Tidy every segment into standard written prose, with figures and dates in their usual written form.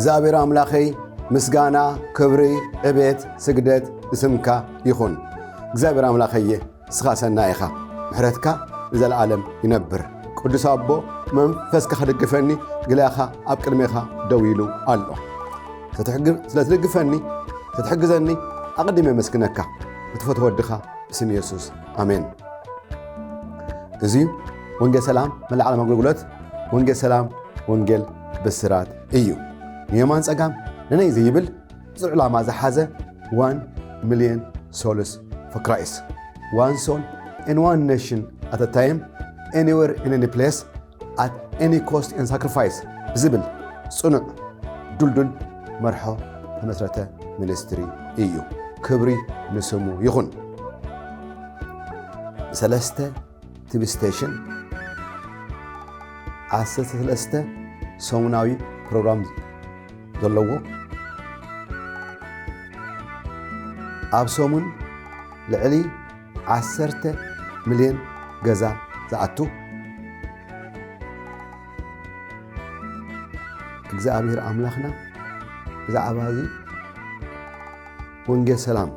እግዚአብሔር አምላኬ ምስጋና ክብሪ ዕቤት ስግደት እስምካ ይኹን። እግዚአብሔር አምላኸየ ስኻ ሰናይ ኢኻ ምሕረትካ ንዘለዓለም ይነብር። ቅዱስ አቦ መንፈስካ ክድግፈኒ ግላኻ ኣብ ቅድሜኻ ደው ኢሉ ኣሎ። ስለትድግፈኒ ትትሕግዘኒ ኣቐዲመ መስክነካ እትፈትዎ ወድኻ ብስም ኢየሱስ ኣሜን። እዙዩ ወንጌል ሰላም መላዕለም ኣገልግሎት ወንጌል ሰላም ወንጌል ብስራት እዩ። ንየማን ጸጋም ንነይ ዘይብል ጽዑ ዕላማ ዝሓዘ 1 million souls for Christ. One soul and one nation at a time, anywhere in any place, at any cost and sacrifice. ዝብል ጽኑዕ ዱልዱል መርሖ ተመስረተ ሚኒስትሪ እዩ። ክብሪ ንስሙ ይኹን። ሰለስተ ቲቪ ስቴሽን 13 ሰሙናዊ ፕሮግራም ዘለዎ ኣብ ሰሙን ልዕሊ 10 ሚልዮን ገዛ ዝኣቱ እግዚአብሔር ኣምላኽና ብዛዕባ እዚ ወንጌል ሰላም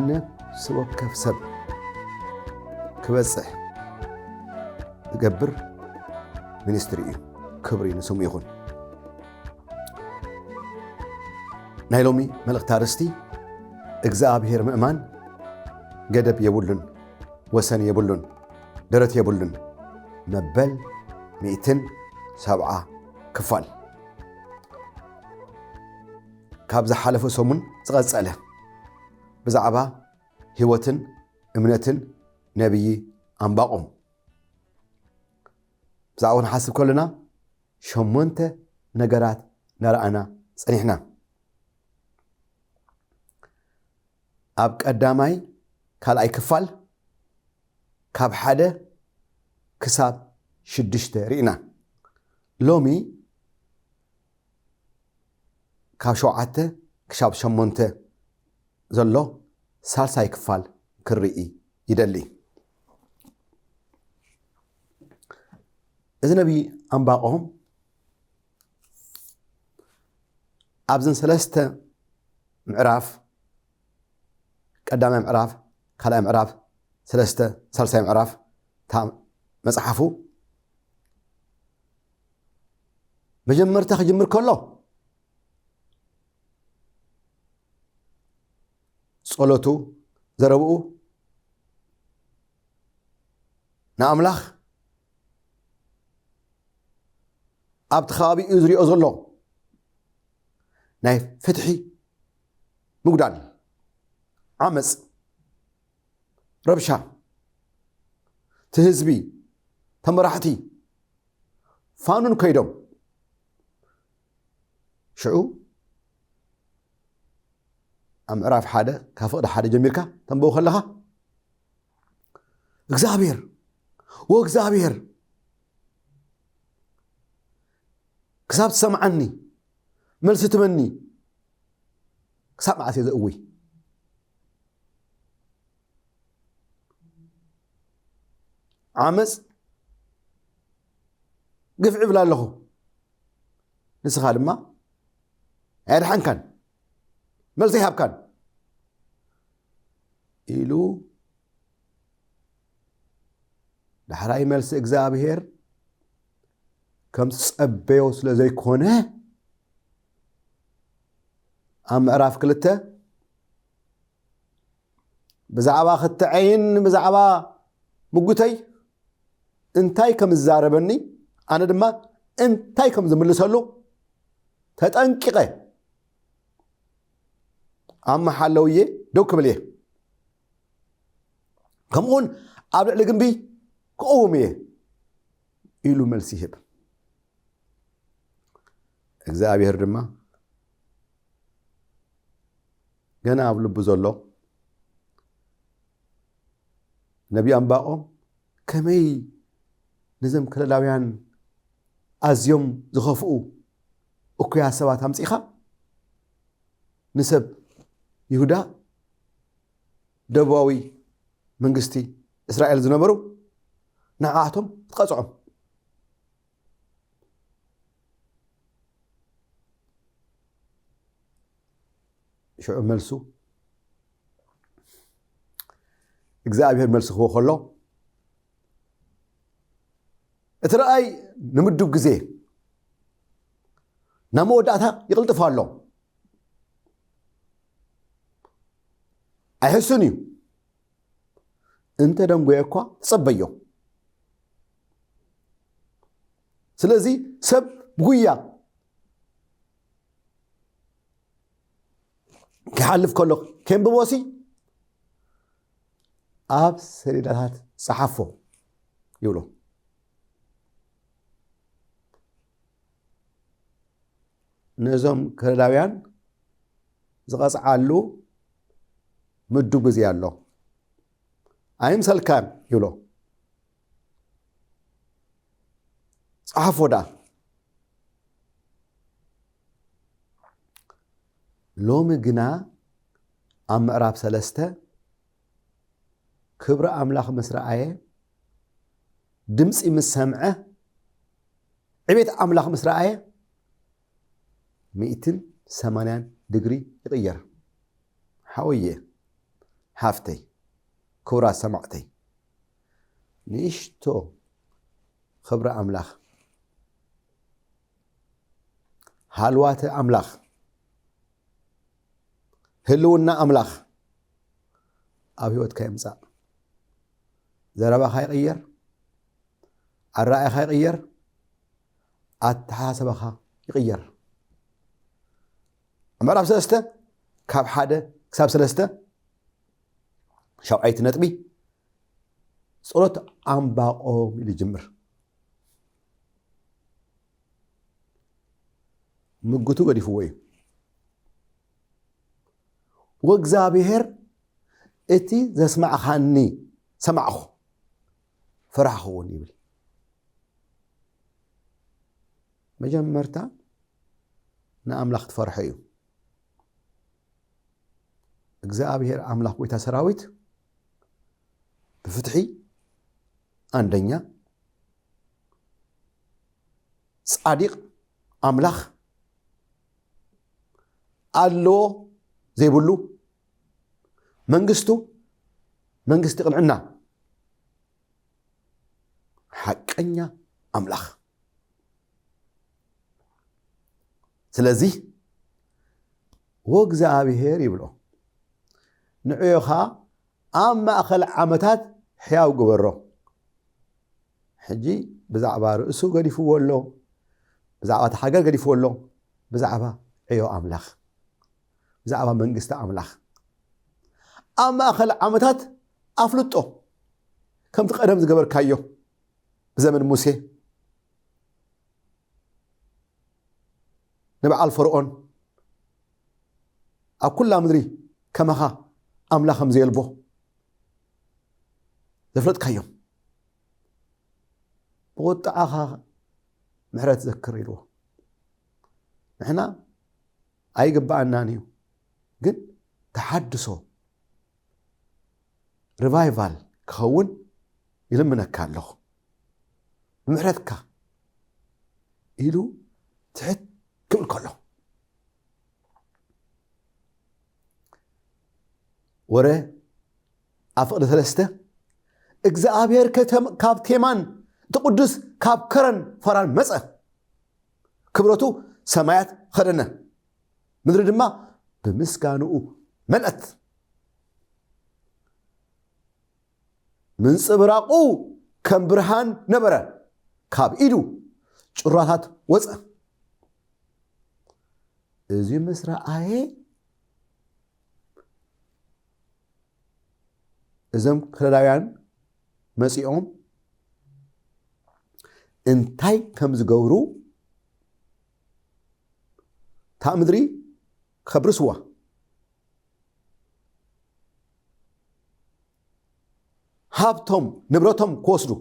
ነፍሲ ወከፍ ሰብ ክበጽሕ ዝገብር ሚኒስትሪ እዩ። ክብሪ ንስሙ ይኹን። ናይ ሎሚ መልእኽቲ ኣርእስቲ እግዚአብሔር ምእማን ገደብ የብሉን ወሰን የብሉን ደረት የብሉን መበል 170 ክፋል ካብ ዝሓለፈ ሰሙን ዝቐጸለ ብዛዕባ ህይወትን እምነትን ነቢይ ኣንባቆም ብዛዕባ ንሓስብ ከለና 8 ነገራት ነርአና ጸኒሕና። ኣብ ቀዳማይ ካልኣይ ክፋል ካብ 1 ክሳብ 6 ርኢና። ሎሚ ካብ 7 ክሳብ 8 ዘሎ ሳልሳይ ክፋል ክርኢ ይደሊ። እዚ ነቢይ ኣንባቆም ኣብዘን 3 ምዕራፍ ቀዳማይ ምዕራፍ ካልኣይ ምዕራፍ 3 ሳልሳይ ምዕራፍ መጽሓፉ መጀመርታ ክጅምር ከሎ ጸሎቱ ዘረብኡ ንኣምላኽ ኣብቲ ከባቢኡ ዝሪኦ ዘሎ ናይ ፍትሒ ምጉዳል ዓመፅ ረብሻ ትህዝቢ ተመራሕቲ ፋኑን ከይዶም ሽዑ ኣብ ምዕራፍ 1 ካብ ፍቕዲ 1 ጀሚርካ ተንብቦ ከለኻ እግዚአብሔር ወእግዚአብሔር ክሳብ ትሰምዓኒ መልሲ ትመኒ ክሳብ መዓስ እየ ዘእውይ ዓመፅ ግፍዒ ብላ ኣለኹ ንስኻ ድማ ኣየድሓንካን መልሲ ይሃብካን ኢሉ ዳሕራይ መልሲ እግዚአብሔር ከም ዝጸበዮ ስለ ዘይኮነ ኣብ ምዕራፍ 2 ብዛዕባ ክትዐይን ብዛዕባ ምጉተይ እንታይ ከም ዝዛረበኒ ኣነ ድማ እንታይ ከም ዝምልሰሉ ተጠንቂቐ ኣብ መሓለውዬ ደው ክብል እየ ከምኡውን ኣብ ልዕሊ ግንቢ ክقوم እየ ኢሉ መልሲ ይህብ። እግዚአብሔር ድማ جنا أبلو بزلو نبي أنباقهم كمي نزم كلاويان أزيوم زخفؤو أكويا سوات همسيخا نسب يهودا دبواوي منغستي إسرائيل زنبرو نعاتهم تقصعهم شو ملسو እግዚአብሔር መልስ ኾሎ እትራይ ንምድብ ግዜ ናመወዳታ ይቅልጥፋሎ አይህሱኒ እንተ ደንጎ እኳ ተጸበዮ ስለዚህ ሰብ ጉያ كحلف كله كم بواسي أب سريرات صحفه يقولوا نظام كرداويان زغاس علو مدو بزيالو أيم سلكان يقولوا صحفه ده لوم جنا أم أراب سلسته كبر أملاخ مسرعية دمس مسمعه عبيت أملاخ مسرعية 180 دقري يغير حوية حافتي كورا سمعتي نيشتو خبر أملاخ حالوات أملاخ هلونا أملاخ أبيوت كيمسا زربا خيغير الرأي خيغير التحاسبها يغير أما راب سلسته كاب حادة كساب سلسته شوعيت نتبي صورت أنباقهم اللي جمر مقتو قد يفوي وإግዚአብሔር إتي زسمع خاني سمعه فرحه ونيبل مجمرتا نأملاخ تفرحيو إግዚአብሔር أملاخ ويتا سراويت بفتحي عندنا صادق أملاخ ألو زي بقولو منغستو قنعنا حقنيا أملاخ سلازي وإግዚአብሔር يبلو نعيوخا أما أخل عمتات حياو قبرو حجي بزعبا رئيسو قد يفولو بزعبا تحقر قد يفولو بزعبا عيو أملاخ زعبا منغستا أملاخ أما أخل عمتات أفلطو كم تقدم زقبر كايو بزمن موسى نبع الفرعون أكل مدري كما خا أملاخ مزيلبو زفلت كايو بغوت أخا محرات ذكر يلو نحنا أي قبعنا نيو قد تحدثوا ريفايفال كون يلمنا كالله محرتك إلو تحت كل كله ورا أفقد ثلاثة إግዚአብሔር كاب تيمان تقدس كاب كرن فران مسأ كبرتو سمايات خدنا مدري دما بمسكانو ملأت من صبراقو كم برهان نبرة كاب إيدو شراتات وزأ إذا مسرع آيه إذا كلاويان مسيئهم انتاي كم زغورو تامدري خبر سوا ሃብቶም ንብረቶም ክወስዱ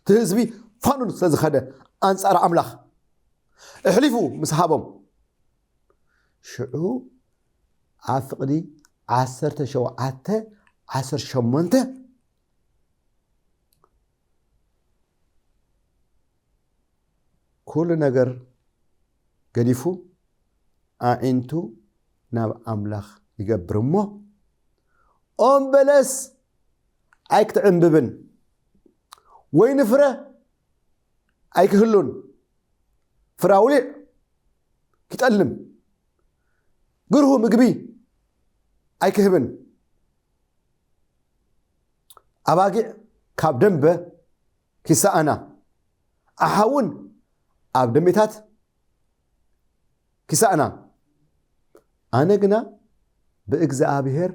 ትህዝቢ ፋኑን ስለዝኸደ ኣንጻር ኣምላኽ እሕሊፉ ምስ ሃቦም ሽዑ ኣብ ፍቕዲ 17:18 ኩሉ ነገር ገዲፉ ኣዒንቱ ናብ ኣምላኽ ይገብር እሞ ኦም በለስ ኣይክትዕንብብን ወይኒ ፍረ ኣይክህሉን ፍራውሊዕ ክጠልም ግርሁ ምግቢ ኣይክህብን ኣባጊዕ ካብ ደንበ ክሳኣና ኣሓውን ኣብ ደሜታት ክሳኣና ኣነ ግና ብእግዚአብሔር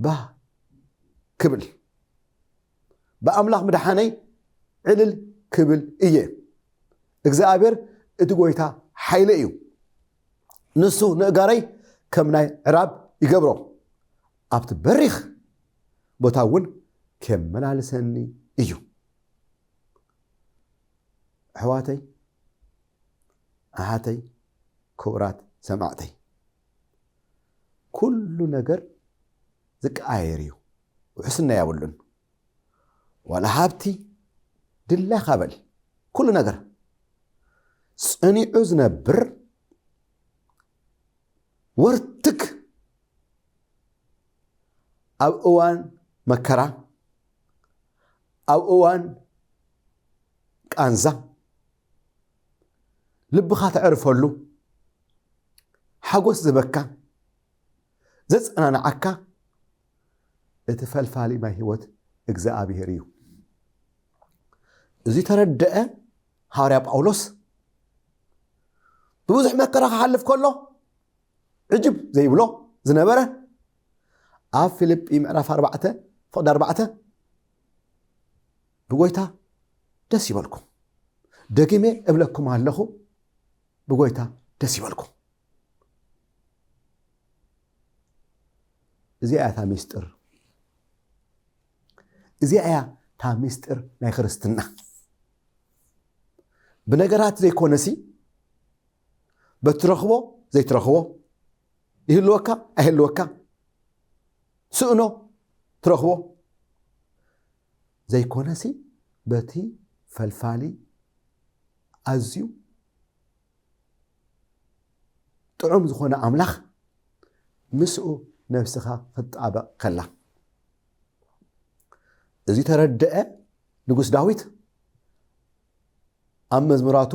ባህ ክብል በአምላኽ ምድሓነይ ዕልል ክብል እየ እግዚአብሔር እቲ ጎይታ ሓይለ እዩ ንሱ ንእጋረይ ከም ናይ ዕራብ ይገብሮ ኣብቲ በሪኽ ቦታ እውን ከመላልሰኒ እዩ ኣሕዋተይ ኣሓተይ ክቡራት ሰማዕተይ ኩሉ ነገር ዝቀያየር እዩ ውሕስና ያብሉን ዋላ ሃብቲ ድላይ ኻበል ኩሉ ነገር ጽኒዑ ዝነብር ወርትክ ኣብ እዋን መከራ ኣብ እዋን ቃንዛ ልብኻ ተዕርፈሉ ሓጎስ ዝበካ ዘጽናንዓካ እቲ ፈልፋሊ ማይ ህይወት እግዚአብሔር እዩ እዚ ተረድአ ሐዋርያ ጳውሎስ ብብዙሕ መከራ ክሓልፍ ከሎ ዕጅብ ዘይብሎ ዝነበረ ኣብ ፊልጵ ምዕራፍ 4:4 ብጎይታ ደስ ይበልኩም ደጊሜ እብለኩም ኣለኹ ብጎይታ ደስ ይበልኩም እዚኣ ታ ሚስጥር እዚኣ ታ ሚስጥር ናይ ክርስትና ብነገራት ዘይኮነሲ በትረኽቦ ዘይትረኽቦ ይህልወካ ኣይህልወካ ስእኖ ትረኽቦ ዘይኮነሲ በቲ ፈልፋሊ ኣዝዩ ጥዑም ዝኾነ ኣምላኽ ምስኡ ነፍስኻ ክትጣበቕ ከላ እዚ ተረድአ ንጉስ ዳዊት ኣብ መዝሙራቱ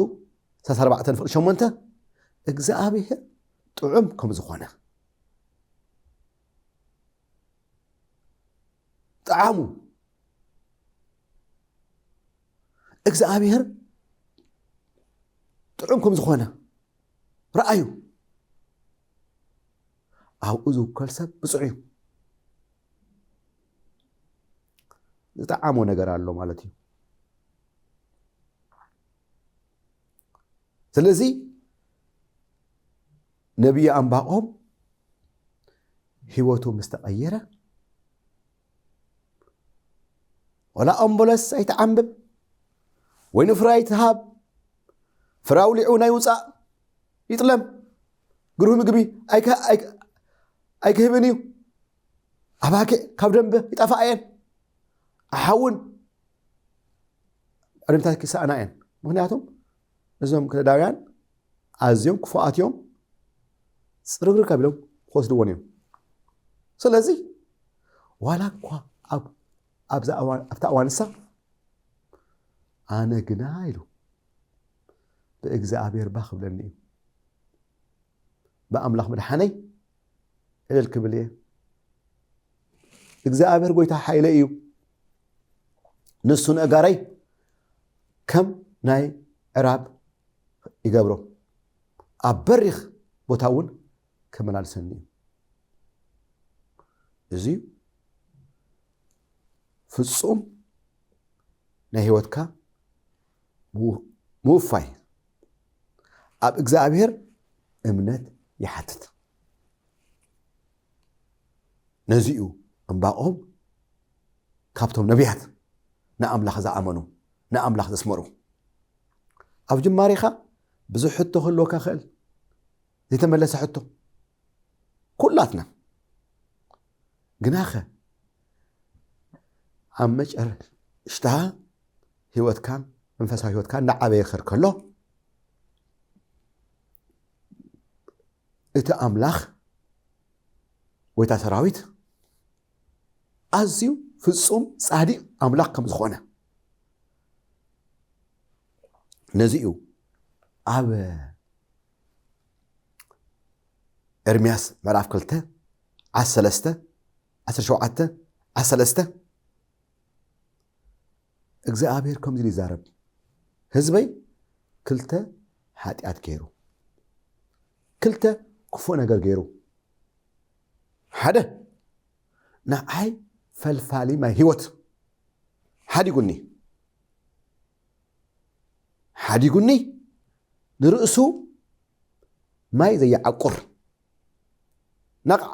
34:8 እግዚአብሔር ጥዑም ከም ዝኾነ ጣዕሙ እግዚአብሔር ጥዑም ከም ዝኾነ ረአዩ ኣብኡ ዝውከል ሰብ ብፁዕ እዩ ዝጣዓሞ ነገር ኣሎ ማለት እዩ ስለዚ ነቢይ ኣንባቆም ህይወቱ ምስተቀየረ ወላ ኣምቡለስ ኣይተዓንብብ ወይ ንፍራይ ትሃብ ፍራውሊዑ ናይ ውፃእ ይጥለም ግሩህ ምግቢ ኣይክህብን እዩ ኣባጊዕ ካብ ደንበ ይጠፋእየን ኣሓውን ዕድምታት ክሳኣና እየን ምክንያቱም እዞም ከለዳውያን ኣዝዮም ክፉኣት እዮም ፅርግር ከቢሎም ክወስድዎን እዮም ስለዚ ዋላ እኳ ኣብታ እዋንሳ ኣነ ግና ኢሉ ብእግዚአብሔር ባህ ክብለኒ እዩ በኣምላኽ ምድሓነይ ዕልል ክብል እየ እግዚአብሔር ጎይታ ሓይለ እዩ ንሱ ንእጋረይ ከም ናይ ዕራብ ይገብሮ ኣብ በሪኽ ቦታ እውን ከመላልሰኒ እዩ እዚ ፍጹም ናይ ህይወትካ ምውፋይ ኣብ እግዚአብሔር እምነት ይሓትት ነዚኡ እምባቆም ካብቶም ነቢያት ንኣምላኽ ዝኣመኑ ንኣምላኽ ዘስመሩ ኣብ ጅማሬኻ ብዙሕ ሕቶ ክህልወካ ክእል ዘይተመለሰ ሕቶ ኩላትና ግናኸ ኣብ መጨረሽታ ህይወትካ መንፈሳዊ ህይወትካ እናዓበየ ክኸድ ከሎ እቲ ኣምላኽ ወይታ ሰራዊት ኣዝዩ ፍጹም ጻዲቕ ኣምላኽ ከም ዝኾነ ነዚኡ ኣብ ኤርምያስ ምዕራፍ 2 17 እግዚአብሔር ከምዚ ይዛረብ ህዝበይ ክልተ ኃጢአት ገይሩ ክልተ ክፉእ ነገር ገይሩ ሓደ ንዓይ ፈልፋሊ ማይ ህይወት ሓዲጉኒ ንርእሱ ማይ ዘየዓቁር ነቕዕ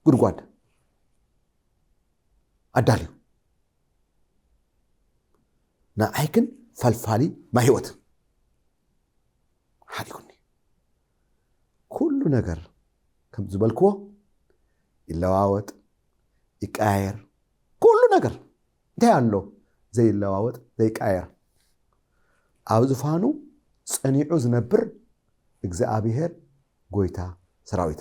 ጉድጓድ ኣዳልዩ ንዓይክን ፈልፋሊ ማይ ህይወት ሓዲጉኒ ኩሉ ነገር ከም ዝበልክዎ ይለዋወጥ ይቃየር ኩሉ ነገር እንታይ ኣሎ ዘይለዋወጥ ዘይቃየር ኣብ ዝፋኑ ጸኒዑ ዝነብር እግዚአብሔር ጎይታ ሰራዊት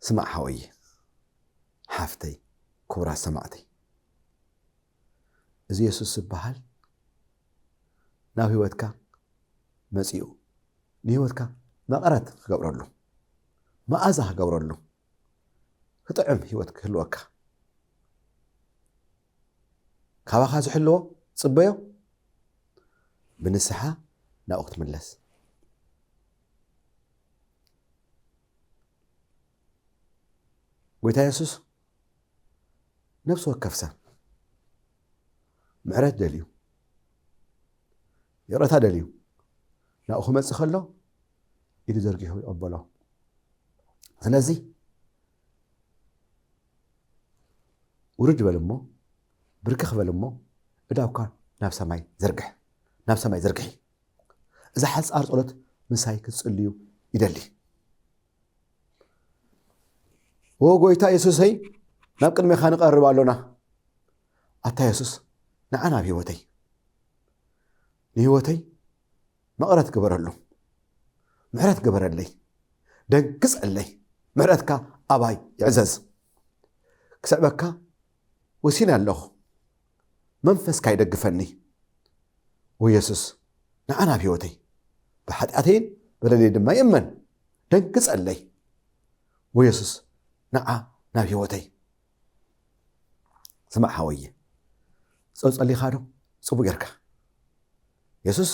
ስማዕ ሓወይ ሓፍተይ ክቡራ ሰማዕተይ እዚ ኢየሱስ ዝበሃል ናብ ህይወትካ መጺኡ ንህይወትካ መቐረት ክገብረሉ መዓዛ ክገብረሉ ክጥዕም ህይወት ክህልወካ ካባኻ ዝሕልዎ ጽበዮ ብንስሓ ናብኡ ክትምለስ ጎይታ ኢየሱስ ነፍሱ ወከፍሰ ምሕረት ደልዩ ይቕረታ ደልዩ ናብኡ ክመጽእ ከሎ ኢዱ ዘርጊሑ ይቕበሎ ስለዚ ውርድ በል እሞ ብርክኽ በል እሞ እዳውካ ናብ ሰማይ ዘርግሒ እዛ ሓፃር ጸሎት ምሳይ ክትጽልዩ ይደሊ ጎይታ ኢየሱሰይ ናብ ቅድሜኻ ንቐርብ ኣሎና ኣታ ኢየሱስ ንዓና ኣብ ንህይወተይ መቕረት ግበረሉ ምሕረት ግበረለይ ደግጸለይ ምሕረትካ ኣባይ ይዕዘዝ ክስዕበካ ወሲነ ኣለኹ መንፈስካ ይደግፈኒ ወኢየሱስ ንዓና ኣብ ህይወተይ ብኃጢአተይን በደለይ ድማ ይእመን ደግጸለይ ወኢየሱስ ንዓ ናብ ህይወተይ ስማዕ ሓወየ ጸሊኻ ዶ ጽቡቕ ጌርካ ኢየሱስ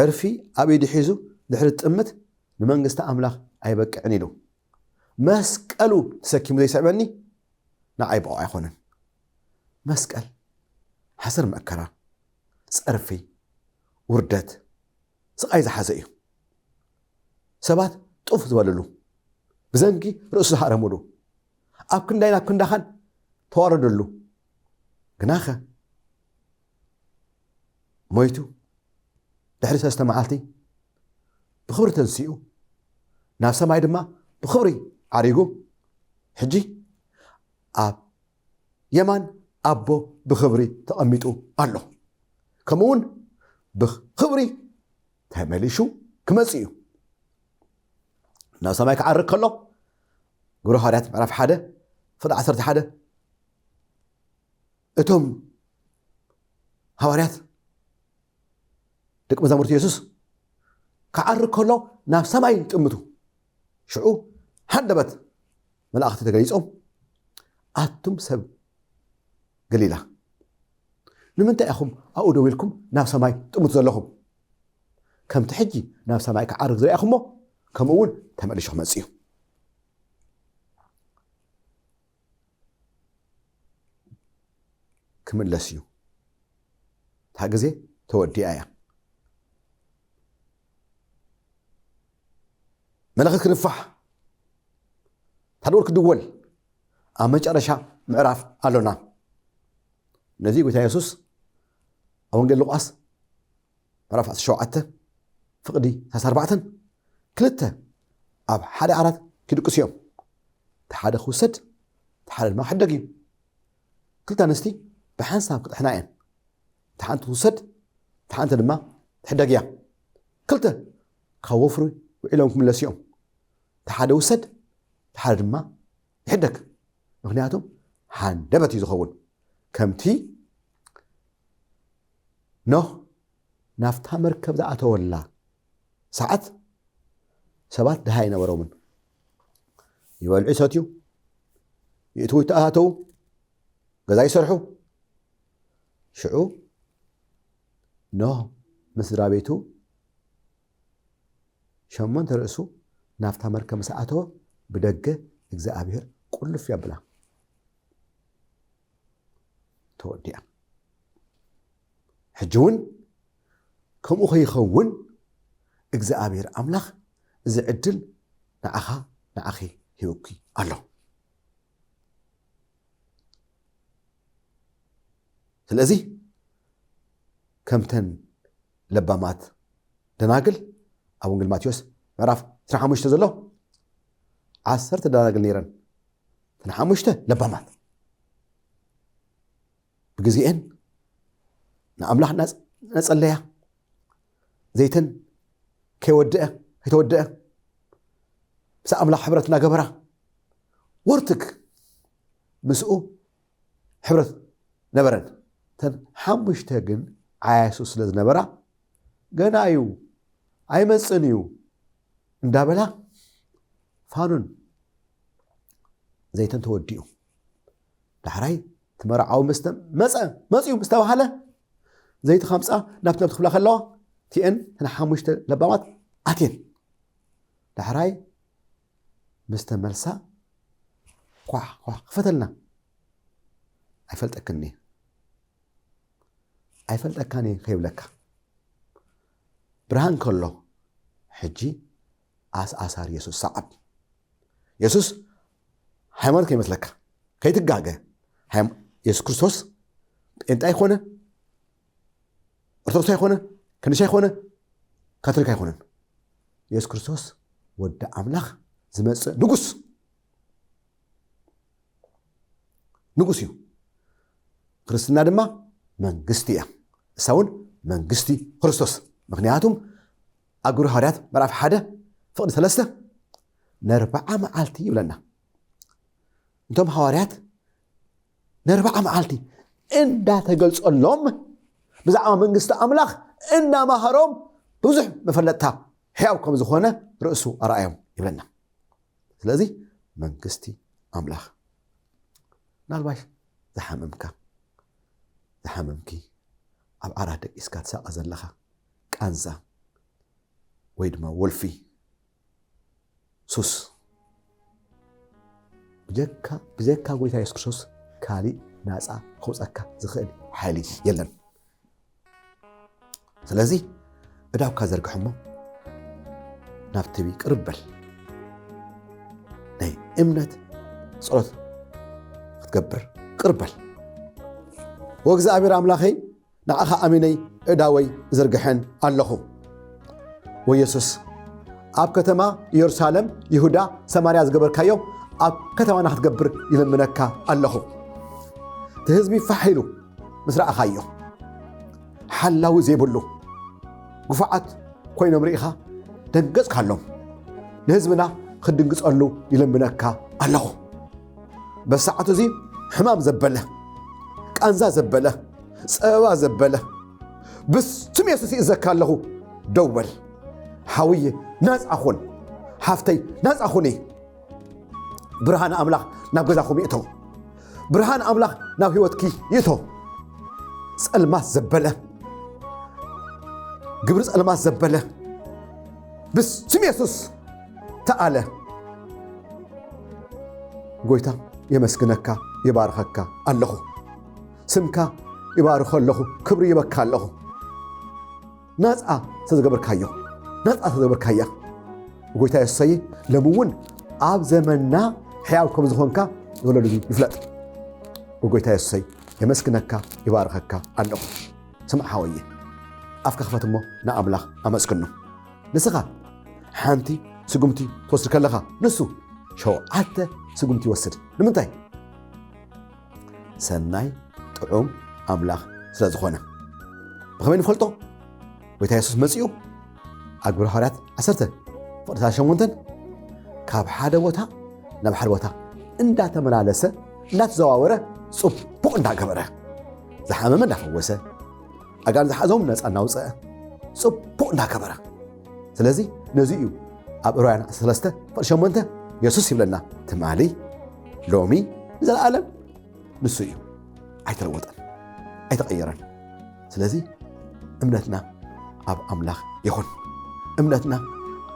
ዕርፊ ኣብ ኢዱ ሒዙ ድሕሪ ጥምት ንመንግስቲ ኣምላኽ ኣይበቅዕን ኢሉ መስቀሉ ተሰኪሙ ዘይስዕበኒ ንዓይ በቑ ኣይኾነን መስቀል ሓሰር መእከራ ጸርፊ ውርደት ስቃይ ዝሓዘ እዩ ሰባት ጡፍ ዝበለሉ ብዘንጊ ርእሱ ዝሃረሙሉ ኣብ ክንዳይን ኣብ ክንዳኻን ተዋረደሉ ግናኸ ሞይቱ ድሕሪ 3 መዓልቲ ብኽብሪ ተንሲኡ ናብ ሰማይ ድማ ብኽብሪ ዓሪጉ ሕጂ ኣብ የማን ኣቦ ብኽብሪ ተቐሚጡ ኣሎ ከምኡውን ብኽብሪ ተመሊሹ ክመጽእ እዩ ናብ ሰማይ ክዓርግ ከሎ ግብረ ሐዋርያት ምዕራፍ 1 ፍቅዲ 11 እቶም ሐዋርያት ደቂ መዛሙርቲ ኢየሱስ ክዓርግ ከሎ ናብ ሰማይ ጥምቱ ሽዑ ሓንደበት መላእኽቲ ተገሊጾም ኣቱም ሰብ ገሊላ ንምንታይ ኢኹም ኣብኡ ደው ኢልኩም ናብ ሰማይ ጥምቱ ዘለኹም ከምቲ ሕጂ ናብ ሰማይ ክዓርግ ዝረኣኹሞ ከምኡውን ተመሊሹ ክመጽእ እዩ ክምለስ እዩ እታ ግዜ ተወዲኣ እያ መለኸት ክንፋሕ ታድወል ክድወል ኣብ መጨረሻ ምዕራፍ ኣሎና ነዚ ጌታ ኢየሱስ ኣብ ወንጌል ሉቃስ ምዕራፍ 17 ፍቕዲ 4 ክልተ ኣብ ሓደ ዓራት ክድቅሱ እዮም ተሓደ ክውሰድ ተሓደ ድማ ክሕደግ እዩ ክልተ ኣንስቲ ብሓንሳብ ክጥሕና እየን ተሓንቲ ትውሰድ ተሓንቲ ድማ ትሕደግ እያ ክልተ ካብ ወፍሪ ውዒሎም ክምለሱ እዮም ተሓደ ውሰድ ተሓደ ድማ ይሕደግ ምክንያቱም ሓንደበት እዩ ዝኸውን ከምቲ ኖህ ናፍታ መርከብ ዝኣተወላ ሰዓት ሰባት ድሃ ይነበሮምን ይበልዑ ይሰትዩ ይእትዉ ይተኣታተዉ ገዛ ይሰርሑ ሽዑ ኖህ ምስ ስድራ ቤቱ 8 ርእሱ ናፍታ መርከብ ምስ ኣተወ ብደገ እግዚአብሔር ቁልፍ ያብላ ተወዲያ ሕጂውን ከምኡ ኸይኸውን እግዚአብሔር ኣምላኽ እዚ ዕድል ንዓኻ ንዓኺ ሂብኪ ኣሎ ስለዚ ከምተን ለባማት ደናግል ኣብ ወንጌል ማቴዎስ ምዕራፍ 15 ዘሎ 10 ደናግል ነይረን 5 ለባማት ብግዚአን ንኣምላኽ ነጸለያ ዘይተን ከይተወድአ ብሳ ኣምላኽ ሕብረት እናገበራ ወርትክ ምስኡ ሕብረት ነበረን ተን 5 ግን ዓያሱ ስለ ዝነበራ ገና እዩ ኣይመፅን እዩ እንዳበላ ፋኑን ዘይተን ተወዲኡ ዳሕራይ ትመርዓዊ መስተ መፅኡ ምስተባሃለ ዘይቲ ኸምፃ ናብቲ ክፍላ ከለዋ ቲአን ተን 5 ለባማት ኣትየን ዳሕራይ መስተ መልሳ ኳሕ ክፈተልና ኣይፈልጠካኒ ከይብለካ ብርሃን ከሎ ሕጂ ኣስኣሳር ኢየሱስ ሰዓብ ኢየሱስ ሃይማኖት ከይመስለካ ከይትጋገ ኢየሱስ ክርስቶስ ጴንጤ ኣይኮነ ኦርቶዶክስ ኣይኮነ ከንሻ ኣይኮነ ካቶሊክ ኣይኮነን ኢየሱስ ክርስቶስ ወዲ ኣምላኽ ዝመፅእ ንጉስ እዩ ክርስትና ድማ መንግስቲ እያ እሳውን መንግስቲ ክርስቶስ ምክንያቱም ኣብ ግብረ ሐዋርያት ምዕራፍ 1 ፍቕዲ 3 ን40 መዓልቲ ይብለና እንቶም ሐዋርያት ን40 መዓልቲ እንዳተገልጸሎም ብዛዕባ መንግስቲ ኣምላኽ እንዳማሃሮም ብዙሕ መፈለጥታ ሕያው ከም ዝኾነ ርእሱ ኣርኣዮም ይብለና ስለዚ መንግስቲ ኣምላኽ ናልባሽ ዝሓመምኪ ኣብ ዓራት ደቂስካ ትሳቐ ዘለኻ ቃንዛ ወይ ድማ ወልፊ ሱስ ብዘካ ጎይታ ኢየሱስ ክርስቶስ ካሊእ ናፃ ከውፀካ ዝኽእል ሓይሊ የለን ስለዚ እዳውካ ዘርግሖሞ ናብቲ ቅርበል ናይ እምነት ጸሎት ክትገብር ቅርበል ወእግዚአብሔር ኣምላኸይ ንዓኻ ኣሚነይ እዳወይ ዘርግሐን ኣለኹ ወኢየሱስ ኣብ ከተማ ኢየሩሳሌም ይሁዳ ሰማርያ ዝገበርካዮ ኣብ ከተማና ክትገብር ይልምነካ ኣለኹ እቲ ህዝቢ ፋሒሉ ምስ ረኣኻዮ ሓላዊ ዘይብሉ ጉፋዓት ኮይኖም ርኢኻ ደንገጽካሎም ንህዝብና ክድንግጸሉ ይልምነካ ኣለኹ በሰዓቱ እዚ ሕማም ዘበለ ቃንዛ ዘበለ ፀበባ ዘበለ ብስም ኢየሱስ ይእዘካ ኣለኹ ደወል ሓውየ ናፃኹን ሓፍተይ ናፃኹኒ ብርሃን ኣምላኽ ናብ ገዛኹም ይእቶ ብርሃን ኣምላኽ ናብ ህይወትኪ ይእቶ ጸልማት ዘበለ ግብሪ ጸልማት ዘበለ ብስም ኢየሱስ ተኣለ ጎይታ የመስግነካ ይባርኸካ ኣለኹ ስምካ ይባርኸ ኣለኹ ክብሪ ይበካ ኣለኹ ናፃ ተዘገበርካዮ ናፃ ተዘገበርካያ ጎይታ የሱሰይ ለምውን ኣብ ዘመንና ሕያው ከም ዝኾንካ ዝወለዱ ይፍለጥ ወጎይታ የሱሰይ የመስክነካ ይባርከካ ኣለኹ ስምዕ ሓወየ ኣፍካ ክፈት እሞ ንኣምላኽ ኣመስግኑ ንስኻ ሓንቲ ስጉምቲ ትወስድ ከለኻ ንሱ 7 ስጉምቲ ይወስድ ንምንታይ ሰናይ ጥዑም ኣምላኽ ስለ ዝኾነ ብኸመይ ንፈልጦ ጎይታ የሱስ መፂኡ ኣብ ግብረ ሐዋርያት 10:8 ካብ ሓደ ቦታ ናብ ሓደ ቦታ እንዳተመላለሰ እንዳተዘዋወረ ጽቡቕ እንዳገበረ ዝሓመመ እንዳፈወሰ ኣጋን ዝሓዞም ነፃ እናውፅአ ጽቡቕ እንዳገበረ ስለዚ ነዚ እዩ ኣብ ዕብራውያን 13:8 የሱስ ይብለና ትማሊ ሎሚ ዘለዓለም ንሱ እዩ ኣይተለወጠን ኣይተቐየረን ስለዚ እምነትና ኣብ ኣምላኽ ይኹን እምነትና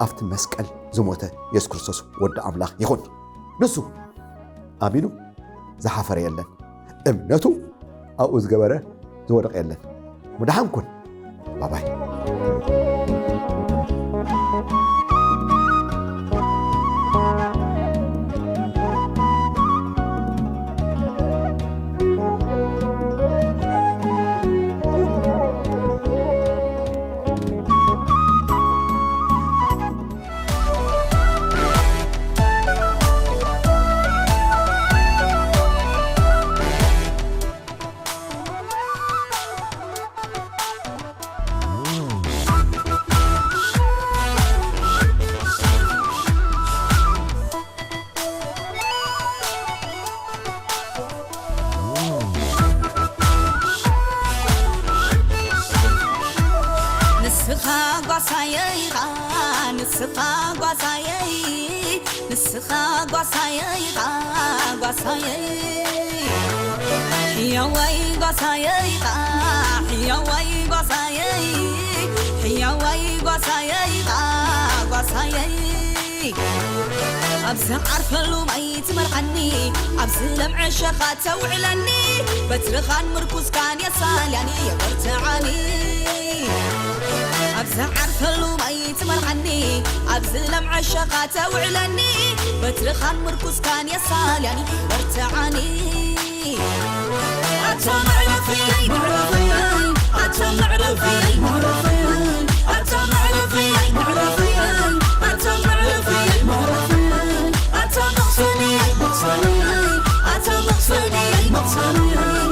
ኣብቲ መስቀል ዝሞተ ኢየሱስ ክርስቶስ ወዲ ኣምላኽ ይኹን ንሱ ኣሚኑ ዝሓፈረ የለን እምነቱ ኣብኡ ዝገበረ ዝወደቕ የለን ሙድሓን ኩን ባባይ أبز عرفلو ما يتمرحني أبز لمع الشخات توعلني بترخان مركز كان يسال يعني يبرتعني أبز عرفلو ما يتمرحني أبز لمع الشخات توعلني بترخان مركز كان يسال يعني يبرتعني أتم عرفي معرفي أتم عرفي معرفي أتم عرفي معرفي أتم عرفي معرفي أتم مقصدي مقصدي أتم مقصدي مقصدي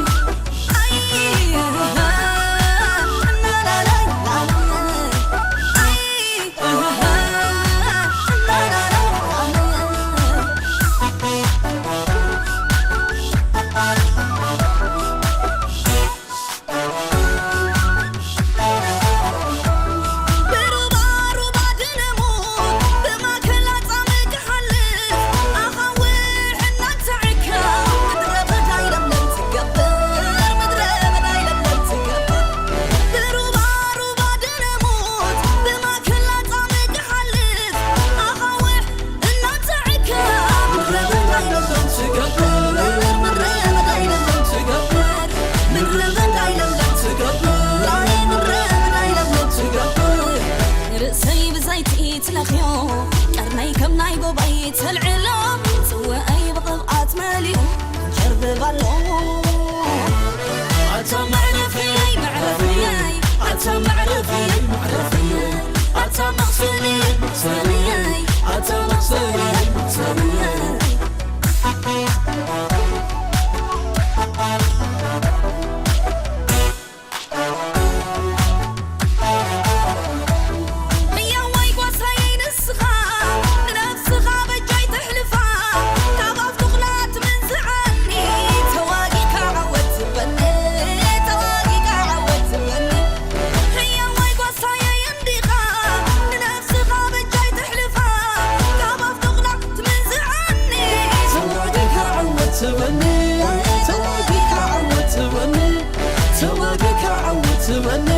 تواجك عوت بني